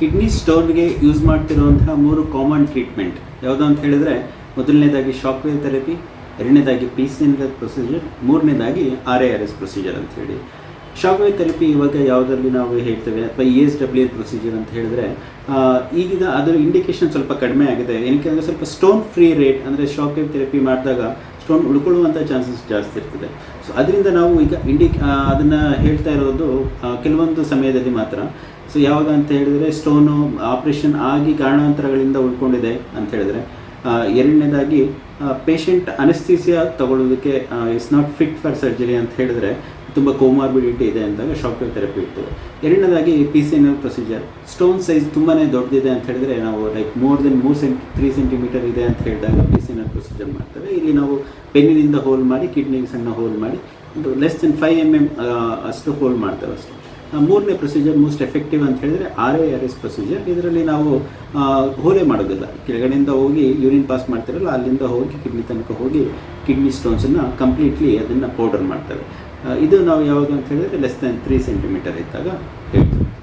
Kidney ಸ್ಟೋನ್ಗೆ use ಮಾಡ್ತಿರುವಂತಹ 3 common treatment ಯಾವುದು ಅಂತ ಹೇಳಿದರೆ, ಮೊದಲನೇದಾಗಿ ಶಾಕ್ ವೇವ್ ಥೆರಪಿ, ಎರಡನೇದಾಗಿ PCNR ಪ್ರೊಸೀಜರ್, ಮೂರನೇದಾಗಿ RARS ಪ್ರೊಸೀಜರ್ ಅಂತ ಹೇಳಿ. ಶಾಕ್ ವೇವ್ ಥೆರಪಿ ಇವಾಗ ಯಾವುದರಲ್ಲಿ ನಾವು ಹೇಳ್ತೇವೆ ಅಥವಾ ESWL ಪ್ರೊಸೀಜರ್ ಅಂತ ಹೇಳಿದ್ರೆ, ಈಗ ಅದರ ಇಂಡಿಕೇಶನ್ ಸ್ವಲ್ಪ ಕಡಿಮೆ ಆಗಿದೆ. ಏನಕ್ಕೆ ಅಂದರೆ ಸ್ವಲ್ಪ ಸ್ಟೋನ್ ಫ್ರೀ ರೇಟ್, ಅಂದರೆ ಶಾಕ್ ವೇವ್ ಥೆರಪಿ ಮಾಡಿದಾಗ ಸ್ಟೋನ್ ಉಳ್ಕೊಳ್ಳುವಂಥ ಚಾನ್ಸಸ್ ಜಾಸ್ತಿ ಇರ್ತದೆ. ಸೊ ಅದರಿಂದ ನಾವು ಈಗ ಅದನ್ನು ಹೇಳ್ತಾ ಇರೋದು ಕೆಲವೊಂದು ಸಮಯದಲ್ಲಿ ಮಾತ್ರ. ಸೊ ಯಾವಾಗ ಅಂತ ಹೇಳಿದರೆ, ಸ್ಟೋನು ಆಪ್ರೇಷನ್ ಆಗಿ ಕಾರಣಾಂತರಗಳಿಂದ ಉಳ್ಕೊಂಡಿದೆ ಅಂತ ಹೇಳಿದ್ರೆ, ಎರಡನೇದಾಗಿ ಪೇಷಂಟ್ ಅನೆಸ್ಥೀಸಿಯಾ ತಗೊಳ್ಳೋದಕ್ಕೆ it's not fit for surgery ಅಂತ ಹೇಳಿದ್ರೆ, ತುಂಬ ಕೋಮಾರ್ಬಿಡಿಟಿ ಇದೆ ಅಂದಾಗ ಶಾಕ್ ವೇವ್ ಥೆರಪಿ ಇರ್ತದೆ. ಎರಡನೇದಾಗಿ PCNR ಪ್ರೊಸೀಜರ್, ಸ್ಟೋನ್ ಸೈಜ್ ತುಂಬಾ ದೊಡ್ಡದಿದೆ ಅಂತ ಹೇಳಿದ್ರೆ, ನಾವು ಲೈಕ್ ಮೋರ್ ದೆನ್ 3 ಸೆಂಟಿಮೀಟರ್ ಇದೆ ಅಂತ ಹೇಳಿದಾಗ PCNR ಪ್ರೊಸೀಜರ್ ಮಾಡ್ತೇವೆ. ಇಲ್ಲಿ ನಾವು ಪೆನ್ನಿನಿಂದ ಹೋಲ್ ಮಾಡಿ, ಕಿಡ್ನಿಗೆ ಸಣ್ಣ ಹೋಲ್ ಮಾಡಿ, ಲೆಸ್ ದೆನ್ 5 mm ಅಷ್ಟು ಹೋಲ್ ಮಾಡ್ತೇವೆ ಅಷ್ಟೇ. ಮೂರನೇ ಪ್ರೊಸೀಜರ್ ಮೋಸ್ಟ್ ಎಫೆಕ್ಟಿವ್ ಅಂತ ಹೇಳಿದರೆ RARS ಪ್ರೊಸೀಜರ್. ಇದರಲ್ಲಿ ನಾವು ಹೋಲೆ ಮಾಡೋದಿಲ್ಲ, ಕೆಳಗಡೆಯಿಂದ ಹೋಗಿ ಯೂರಿನ್ ಪಾಸ್ ಮಾಡ್ತಿರಲ್ಲ, ಅಲ್ಲಿಂದ ಹೋಗಿ ಕಿಡ್ನಿ ತನಕ ಹೋಗಿ ಕಿಡ್ನಿ ಸ್ಟೋನ್ಸನ್ನು ಕಂಪ್ಲೀಟ್ಲಿ ಅದನ್ನು ಪೌಡರ್ ಮಾಡ್ತೇವೆ. ಇದು ನಾವು ಯಾವಾಗ ಅಂತ ಹೇಳಿದರೆ ಲೆಸ್ ದೆನ್ 3 ಸೆಂಟಿಮೀಟರ್ ಇದ್ದಾಗ